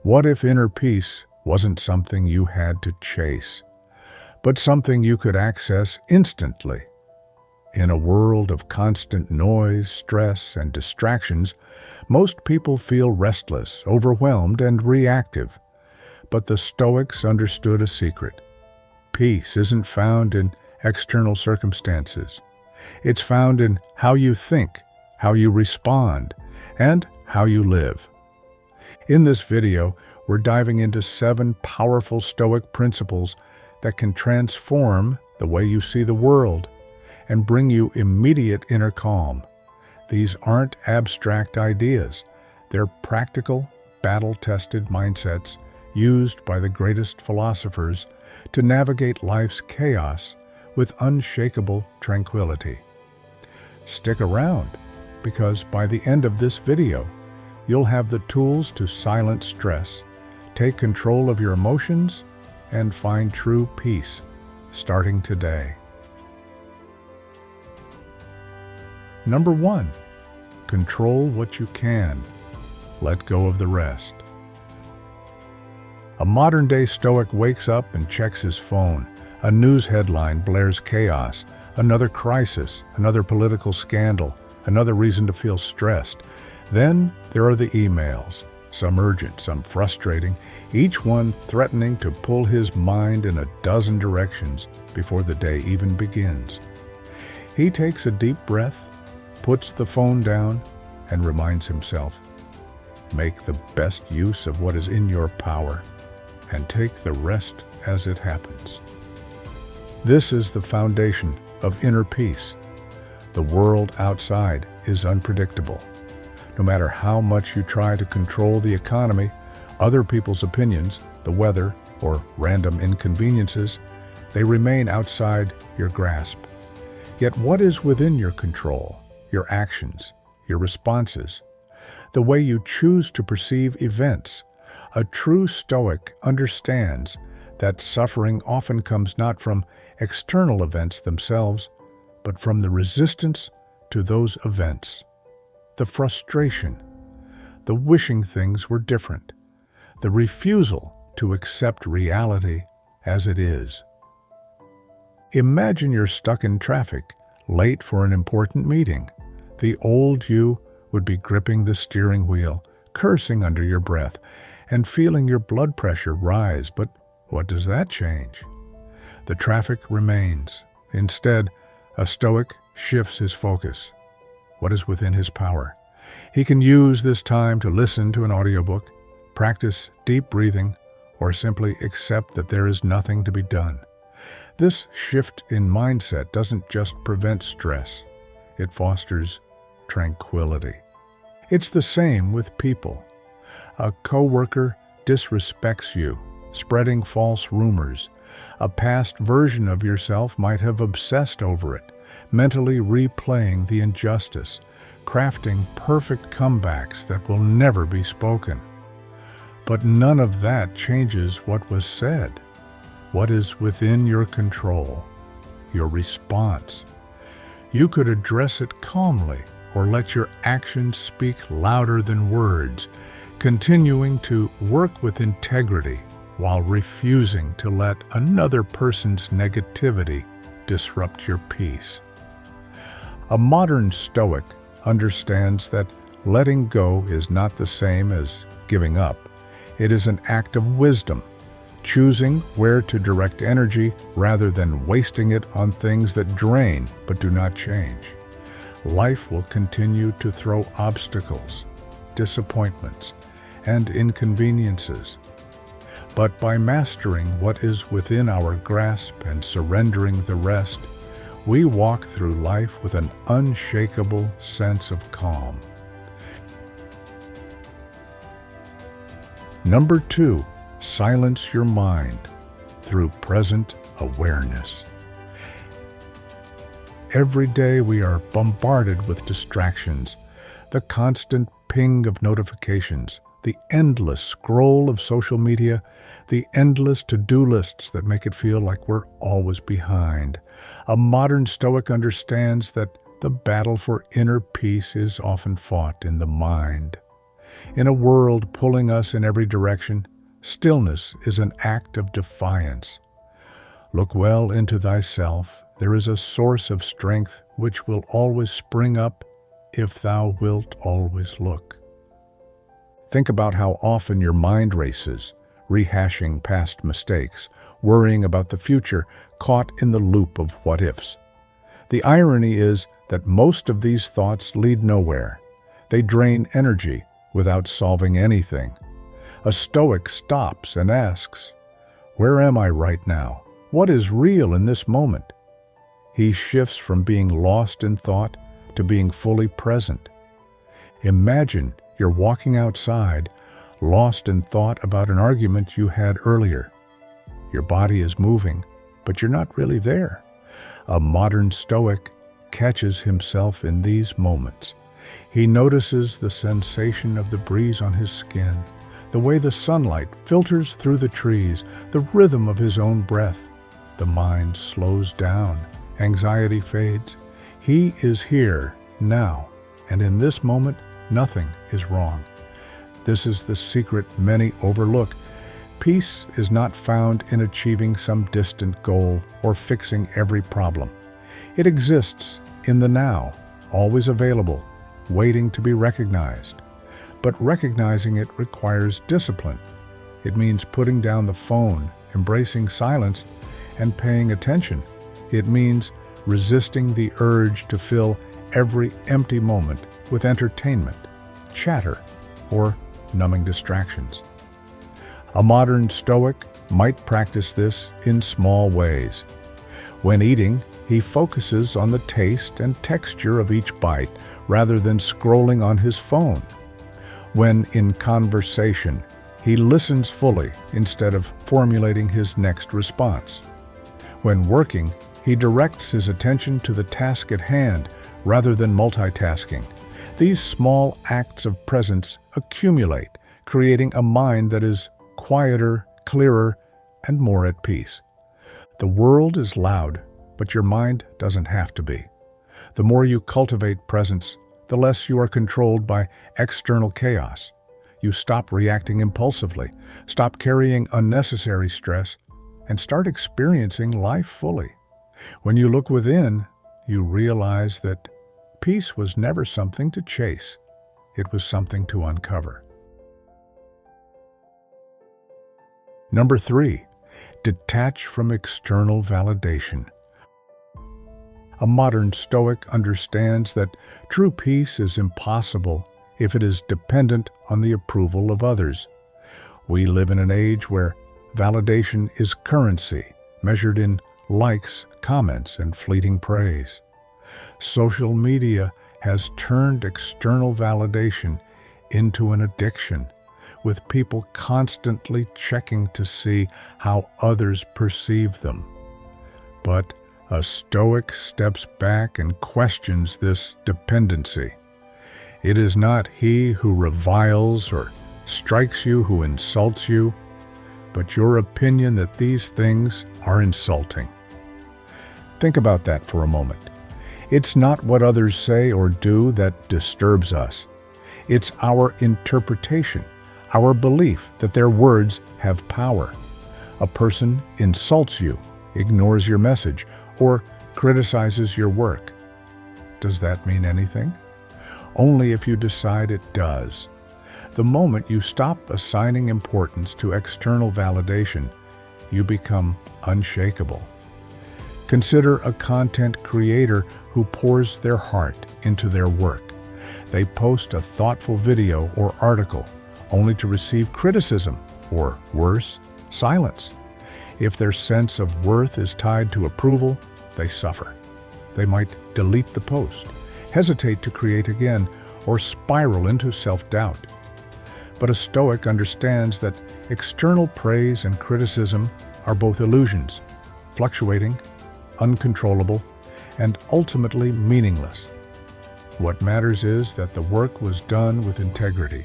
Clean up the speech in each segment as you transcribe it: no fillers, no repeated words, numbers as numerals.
What if inner peace wasn't something you had to chase, but something you could access instantly? In a world of constant noise, stress, and distractions, most people feel restless, overwhelmed, and reactive. But the Stoics understood a secret. Peace isn't found in external circumstances. It's found in how you think, how you respond, and how you live. In this video, we're diving into 7 powerful Stoic principles that can transform the way you see the world and bring you immediate inner calm. These aren't abstract ideas. They're practical, battle-tested mindsets used by the greatest philosophers to navigate life's chaos with unshakable tranquility. Stick around, because by the end of this video, you'll have the tools to silence stress, take control of your emotions, and find true peace, starting today. Number 1. Control what you can. Let go of the rest. A modern-day Stoic wakes up and checks his phone. A news headline blares chaos, another crisis, another political scandal, another reason to feel stressed. Then there are the emails, some urgent, some frustrating, each one threatening to pull his mind in a dozen directions before the day even begins. He takes a deep breath, puts the phone down, and reminds himself, make the best use of what is in your power, and take the rest as it happens. This is the foundation of inner peace. The world outside is unpredictable. No matter how much you try to control the economy, other people's opinions, the weather, or random inconveniences, they remain outside your grasp. Yet what is within your control? Your actions, your responses, the way you choose to perceive events. A true Stoic understands that suffering often comes not from external events themselves, but from the resistance to those events. The frustration, the wishing things were different, the refusal to accept reality as it is. Imagine you're stuck in traffic, late for an important meeting. The old you would be gripping the steering wheel, cursing under your breath, and feeling your blood pressure rise. But what does that change? The traffic remains. Instead, a Stoic shifts his focus. What is within his power? He can use this time to listen to an audiobook, practice deep breathing, or simply accept that there is nothing to be done. This shift in mindset doesn't just prevent stress, it fosters tranquility. It's the same with people. A coworker disrespects you, spreading false rumors. A past version of yourself might have obsessed over it, mentally replaying the injustice, crafting perfect comebacks that will never be spoken. But none of that changes what was said, what is within your control, your response. You could address it calmly or let your actions speak louder than words, continuing to work with integrity while refusing to let another person's negativity disrupt your peace. A modern Stoic understands that letting go is not the same as giving up. It is an act of wisdom, choosing where to direct energy rather than wasting it on things that drain but do not change. Life will continue to throw obstacles, disappointments, and inconveniences. But by mastering what is within our grasp and surrendering the rest, we walk through life with an unshakable sense of calm. Number 2, silence your mind through present awareness. Every day we are bombarded with distractions, the constant ping of notifications, the endless scroll of social media, the endless to-do lists that make it feel like we're always behind. A modern Stoic understands that the battle for inner peace is often fought in the mind. In a world pulling us in every direction, stillness is an act of defiance. Look well into thyself. There is a source of strength which will always spring up if thou wilt always look. Think about how often your mind races, rehashing past mistakes, worrying about the future, caught in the loop of what-ifs. The irony is that most of these thoughts lead nowhere. They drain energy without solving anything. A Stoic stops and asks, "Where am I right now? What is real in this moment?" He shifts from being lost in thought to being fully present. Imagine you're walking outside, lost in thought about an argument you had earlier. Your body is moving, but you're not really there. A modern Stoic catches himself in these moments. He notices the sensation of the breeze on his skin, the way the sunlight filters through the trees, the rhythm of his own breath. The mind slows down, anxiety fades. He is here, now, and in this moment, nothing is wrong. This is the secret many overlook. Peace is not found in achieving some distant goal or fixing every problem. It exists in the now, always available, waiting to be recognized. But recognizing it requires discipline. It means putting down the phone, embracing silence, and paying attention. It means resisting the urge to fill every empty moment with entertainment, chatter, or numbing distractions. A modern Stoic might practice this in small ways. When eating, he focuses on the taste and texture of each bite rather than scrolling on his phone. When in conversation, he listens fully instead of formulating his next response. When working, he directs his attention to the task at hand rather than multitasking. These small acts of presence accumulate, creating a mind that is quieter, clearer, and more at peace. The world is loud, but your mind doesn't have to be. The more you cultivate presence, the less you are controlled by external chaos. You stop reacting impulsively, stop carrying unnecessary stress, and start experiencing life fully. When you look within, you realize that peace was never something to chase. It was something to uncover. Number 3, detach from external validation. A modern Stoic understands that true peace is impossible if it is dependent on the approval of others. We live in an age where validation is currency, measured in likes, comments, and fleeting praise. Social media has turned external validation into an addiction, with people constantly checking to see how others perceive them. But a Stoic steps back and questions this dependency. It is not he who reviles or strikes you who insults you, but your opinion that these things are insulting. Think about that for a moment. It's not what others say or do that disturbs us. It's our interpretation, our belief that their words have power. A person insults you, ignores your message, or criticizes your work. Does that mean anything? Only if you decide it does. The moment you stop assigning importance to external validation, you become unshakable. Consider a content creator who pours their heart into their work. They post a thoughtful video or article only to receive criticism, or worse, silence. If their sense of worth is tied to approval, they suffer. They might delete the post, hesitate to create again, or spiral into self-doubt. But a Stoic understands that external praise and criticism are both illusions, fluctuating, uncontrollable, and ultimately meaningless. What matters is that the work was done with integrity,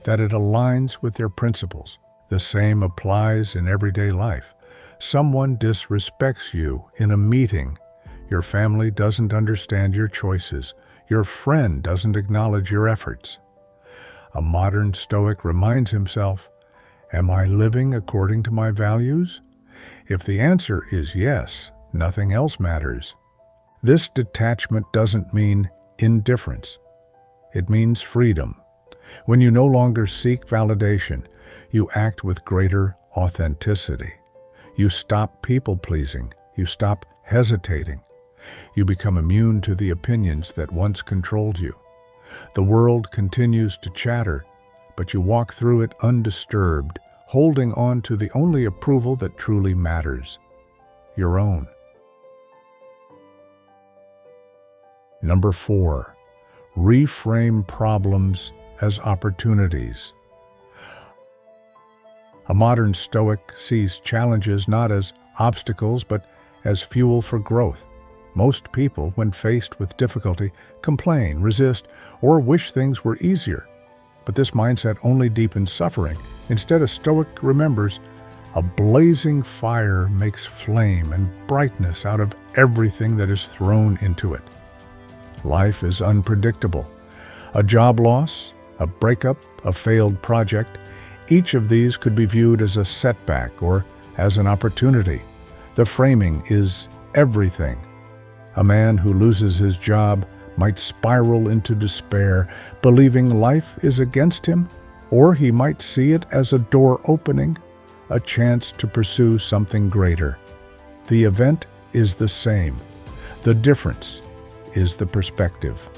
that it aligns with their principles. The same applies in everyday life. Someone disrespects you in a meeting. Your family doesn't understand your choices. Your friend doesn't acknowledge your efforts. A modern Stoic reminds himself, am I living according to my values? If the answer is yes, nothing else matters. This detachment doesn't mean indifference. It means freedom. When you no longer seek validation, you act with greater authenticity. You stop people-pleasing. You stop hesitating. You become immune to the opinions that once controlled you. The world continues to chatter, but you walk through it undisturbed, holding on to the only approval that truly matters, your own. Number 4, reframe problems as opportunities. A modern Stoic sees challenges not as obstacles, but as fuel for growth. Most people, when faced with difficulty, complain, resist, or wish things were easier. But this mindset only deepens suffering. Instead, a Stoic remembers, a blazing fire makes flame and brightness out of everything that is thrown into it. Life is unpredictable. A job loss, a breakup, a failed project, each of these could be viewed as a setback or as an opportunity. The framing is everything. A man who loses his job might spiral into despair, believing life is against him, or he might see it as a door opening, a chance to pursue something greater. The event is the same. The difference is the perspective.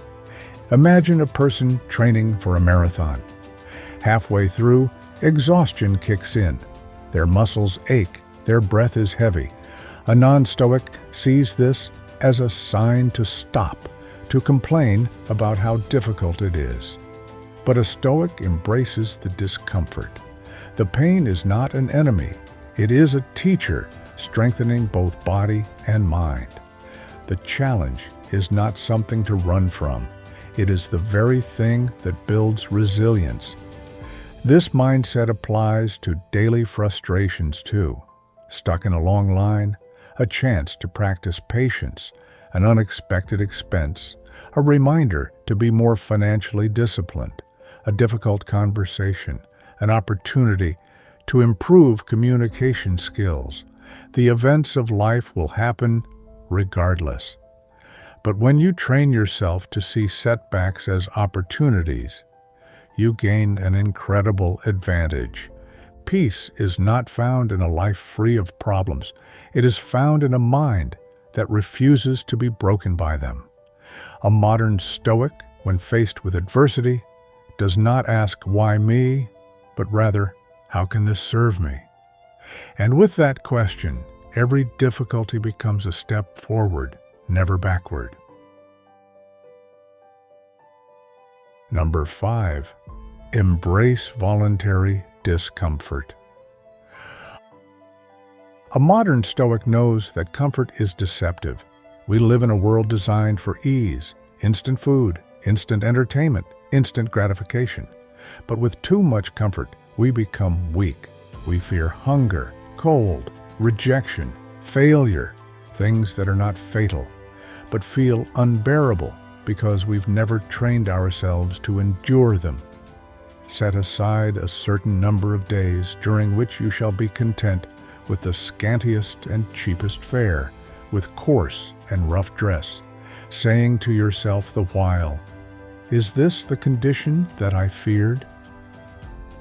Imagine a person training for a marathon. Halfway through, exhaustion kicks in. Their muscles ache, their breath is heavy. A non-Stoic sees this as a sign to stop, to complain about how difficult it is. But a Stoic embraces the discomfort. The pain is not an enemy. It is a teacher, strengthening both body and mind. The challenge is not something to run from. It is the very thing that builds resilience. This mindset applies to daily frustrations too. Stuck in a long line, a chance to practice patience, an unexpected expense, a reminder to be more financially disciplined, a difficult conversation, an opportunity to improve communication skills. The events of life will happen regardless. But when you train yourself to see setbacks as opportunities, you gain an incredible advantage. Peace is not found in a life free of problems. It is found in a mind that refuses to be broken by them. A modern Stoic, when faced with adversity, does not ask, why me, but rather, how can this serve me? And with that question, every difficulty becomes a step forward, never backward. Number 5, embrace voluntary discomfort. A modern Stoic knows that comfort is deceptive. We live in a world designed for ease, instant food, instant entertainment, instant gratification. But with too much comfort, we become weak. We fear hunger, cold, rejection, failure, things that are not fatal, but feel unbearable because we've never trained ourselves to endure them. Set aside a certain number of days during which you shall be content with the scantiest and cheapest fare, with coarse and rough dress, saying to yourself the while, is this the condition that I feared?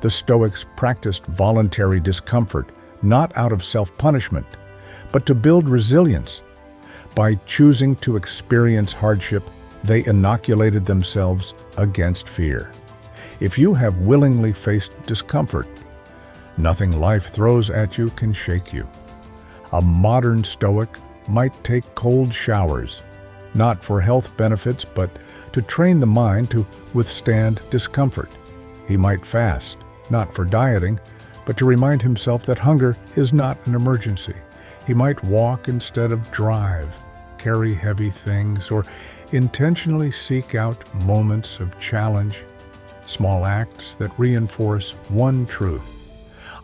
The Stoics practiced voluntary discomfort, not out of self-punishment, but to build resilience. By choosing to experience hardship, they inoculated themselves against fear. If you have willingly faced discomfort, nothing life throws at you can shake you. A modern Stoic might take cold showers, not for health benefits, but to train the mind to withstand discomfort. He might fast, not for dieting, but to remind himself that hunger is not an emergency. He might walk instead of drive, carry heavy things, or intentionally seek out moments of challenge, small acts that reinforce one truth: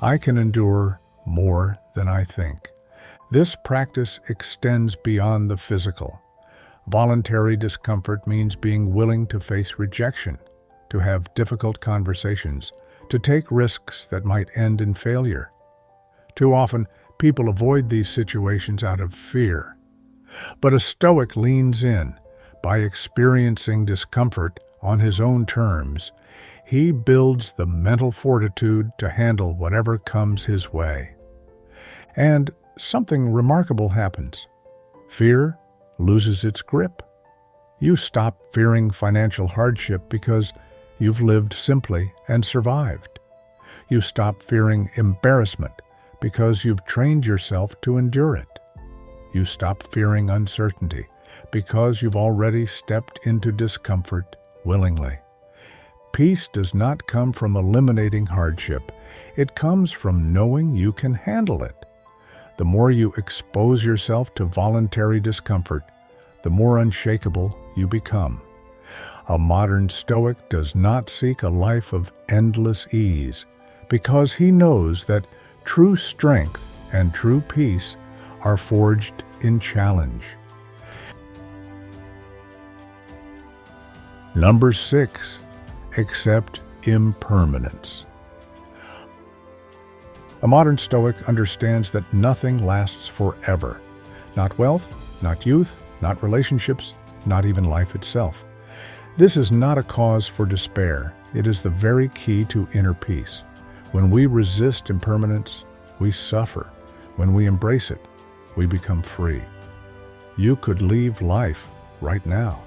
I can endure more than I think. This practice extends beyond the physical. Voluntary discomfort means being willing to face rejection, to have difficult conversations, to take risks that might end in failure. Too often, people avoid these situations out of fear. But a Stoic leans in. By experiencing discomfort on his own terms, he builds the mental fortitude to handle whatever comes his way. And something remarkable happens. Fear loses its grip. You stop fearing financial hardship because you've lived simply and survived. You stop fearing embarrassment because you've trained yourself to endure it. You stop fearing uncertainty because you've already stepped into discomfort willingly. Peace does not come from eliminating hardship. It comes from knowing you can handle it. The more you expose yourself to voluntary discomfort, the more unshakable you become. A modern Stoic does not seek a life of endless ease because he knows that true strength and true peace are forged in challenge. Number 6, accept impermanence. A modern Stoic understands that nothing lasts forever. Not wealth, not youth, not relationships, not even life itself. This is not a cause for despair. It is the very key to inner peace. When we resist impermanence, we suffer. When we embrace it, we become free. You could leave life right now.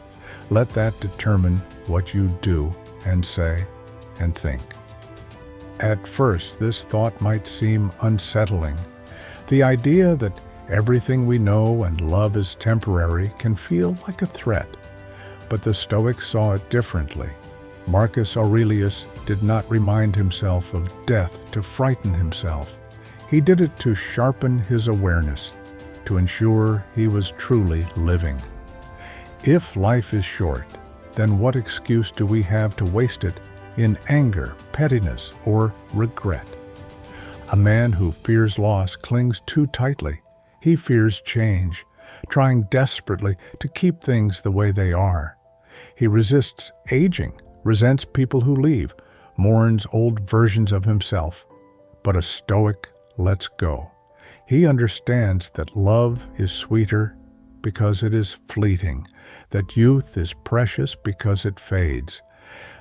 Let that determine what you do and say and think. At first, this thought might seem unsettling. The idea that everything we know and love is temporary can feel like a threat. But the Stoics saw it differently. Marcus Aurelius did not remind himself of death to frighten himself. He did it to sharpen his awareness, to ensure he was truly living. If life is short, then what excuse do we have to waste it in anger, pettiness, or regret? A man who fears loss clings too tightly. He fears change, trying desperately to keep things the way they are. He resists aging, resents people who leave, mourns old versions of himself. But a Stoic lets go. He understands that love is sweeter because it is fleeting, that youth is precious because it fades,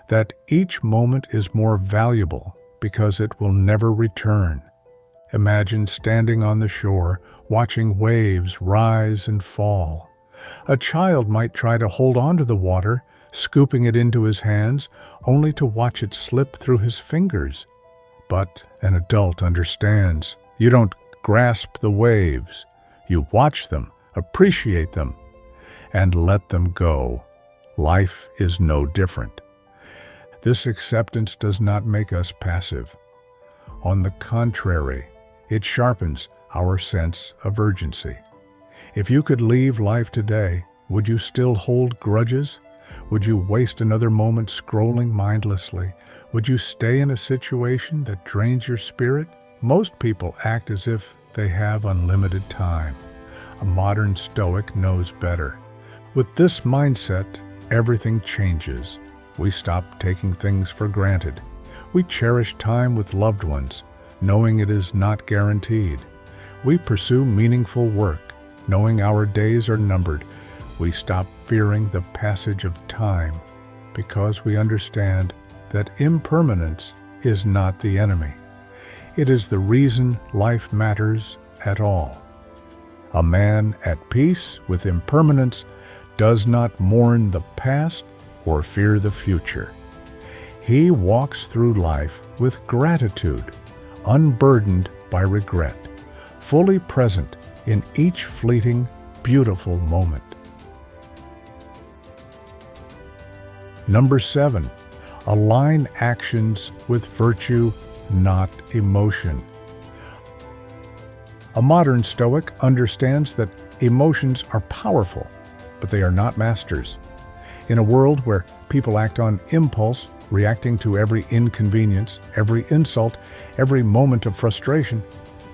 that each moment is more valuable because it will never return. Imagine standing on the shore, watching waves rise and fall. A child might try to hold on to the water, scooping it into his hands, only to watch it slip through his fingers. But an adult understands. You don't grasp the waves. You watch them, appreciate them, and let them go. Life is no different. This acceptance does not make us passive. On the contrary, it sharpens our sense of urgency. If you could leave life today, would you still hold grudges? Would you waste another moment scrolling mindlessly? Would you stay in a situation that drains your spirit? Most people act as if they have unlimited time. A modern Stoic knows better. With this mindset, everything changes. We stop taking things for granted. We cherish time with loved ones, knowing it is not guaranteed. We pursue meaningful work, knowing our days are numbered. We stop fearing the passage of time because we understand that impermanence is not the enemy. It is the reason life matters at all. A man at peace with impermanence does not mourn the past or fear the future. He walks through life with gratitude, unburdened by regret, fully present in each fleeting, beautiful moment. Number 7, align actions with virtue, not emotion. A modern Stoic understands that emotions are powerful, but they are not masters. In a world where people act on impulse, reacting to every inconvenience, every insult, every moment of frustration,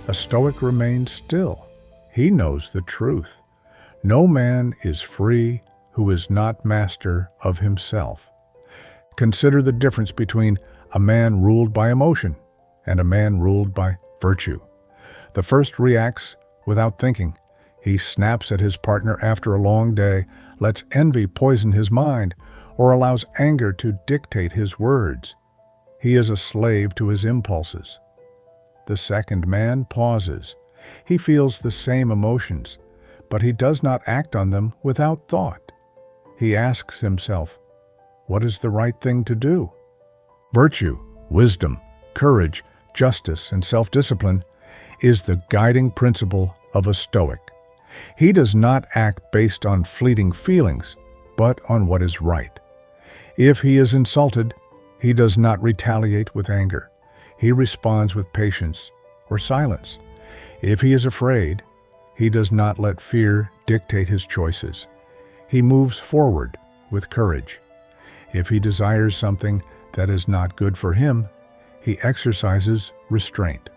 a Stoic remains still. He knows the truth. No man is free who is not master of himself. Consider the difference between a man ruled by emotion and a man ruled by virtue. The first reacts without thinking. He snaps at his partner after a long day, lets envy poison his mind, or allows anger to dictate his words. He is a slave to his impulses. The second man pauses. He feels the same emotions, but he does not act on them without thought. He asks himself, what is the right thing to do? Virtue, wisdom, courage, justice, and self-discipline is the guiding principle of a Stoic. He does not act based on fleeting feelings, but on what is right. If he is insulted, he does not retaliate with anger. He responds with patience or silence. If he is afraid, he does not let fear dictate his choices. He moves forward with courage. If he desires something that is not good for him, he exercises restraint.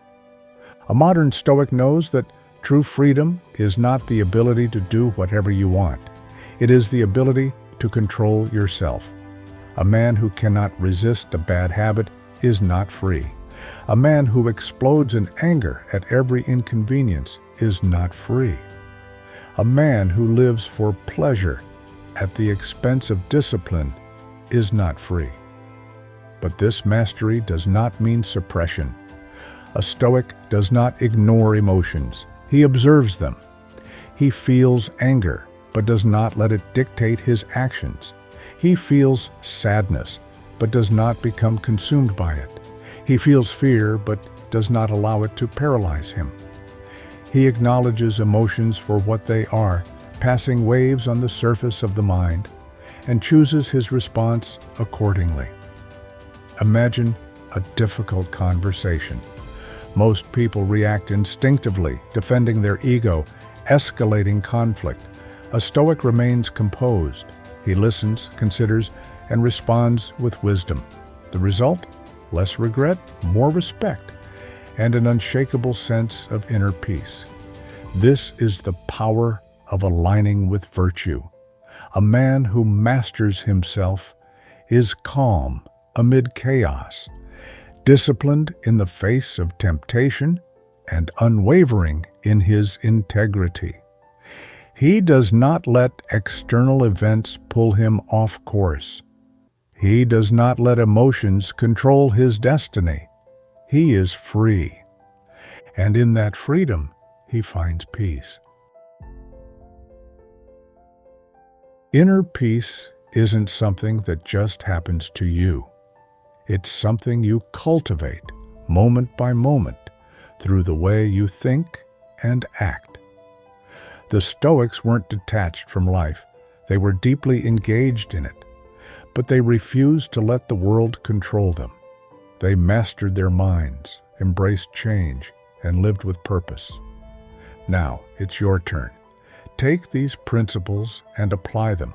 A modern Stoic knows that true freedom is not the ability to do whatever you want. It is the ability to control yourself. A man who cannot resist a bad habit is not free. A man who explodes in anger at every inconvenience is not free. A man who lives for pleasure at the expense of discipline is not free. But this mastery does not mean suppression. A Stoic does not ignore emotions. He observes them. He feels anger, but does not let it dictate his actions. He feels sadness, but does not become consumed by it. He feels fear, but does not allow it to paralyze him. He acknowledges emotions for what they are, passing waves on the surface of the mind, and chooses his response accordingly. Imagine a difficult conversation. Most people react instinctively, defending their ego, escalating conflict. A Stoic remains composed. He listens, considers, and responds with wisdom. The result? Less regret, more respect, and an unshakable sense of inner peace. This is the power of aligning with virtue. A man who masters himself is calm amid chaos, disciplined in the face of temptation, and unwavering in his integrity. He does not let external events pull him off course. He does not let emotions control his destiny. He is free, and in that freedom, he finds peace. Inner peace isn't something that just happens to you. It's something you cultivate moment by moment through the way you think and act. The Stoics weren't detached from life. They were deeply engaged in it, but they refused to let the world control them. They mastered their minds, embraced change, and lived with purpose. Now, it's your turn. Take these principles and apply them.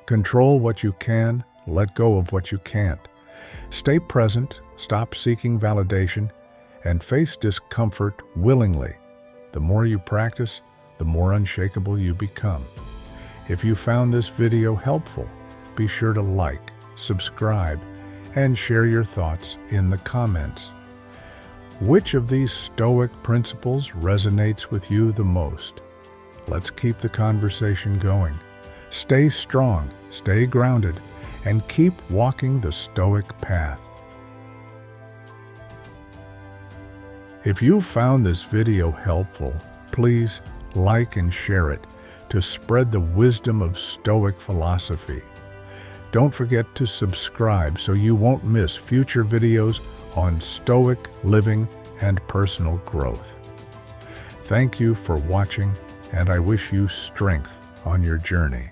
Control what you can, let go of what you can't. Stay present, stop seeking validation, and face discomfort willingly. The more you practice, the more unshakable you become. If you found this video helpful, be sure to like, subscribe, and share your thoughts in the comments. Which of these Stoic principles resonates with you the most? Let's keep the conversation going. Stay strong, stay grounded, and keep walking the Stoic path. If you found this video helpful, please like and share it to spread the wisdom of Stoic philosophy. Don't forget to subscribe so you won't miss future videos on Stoic living and personal growth. Thank you for watching, and I wish you strength on your journey.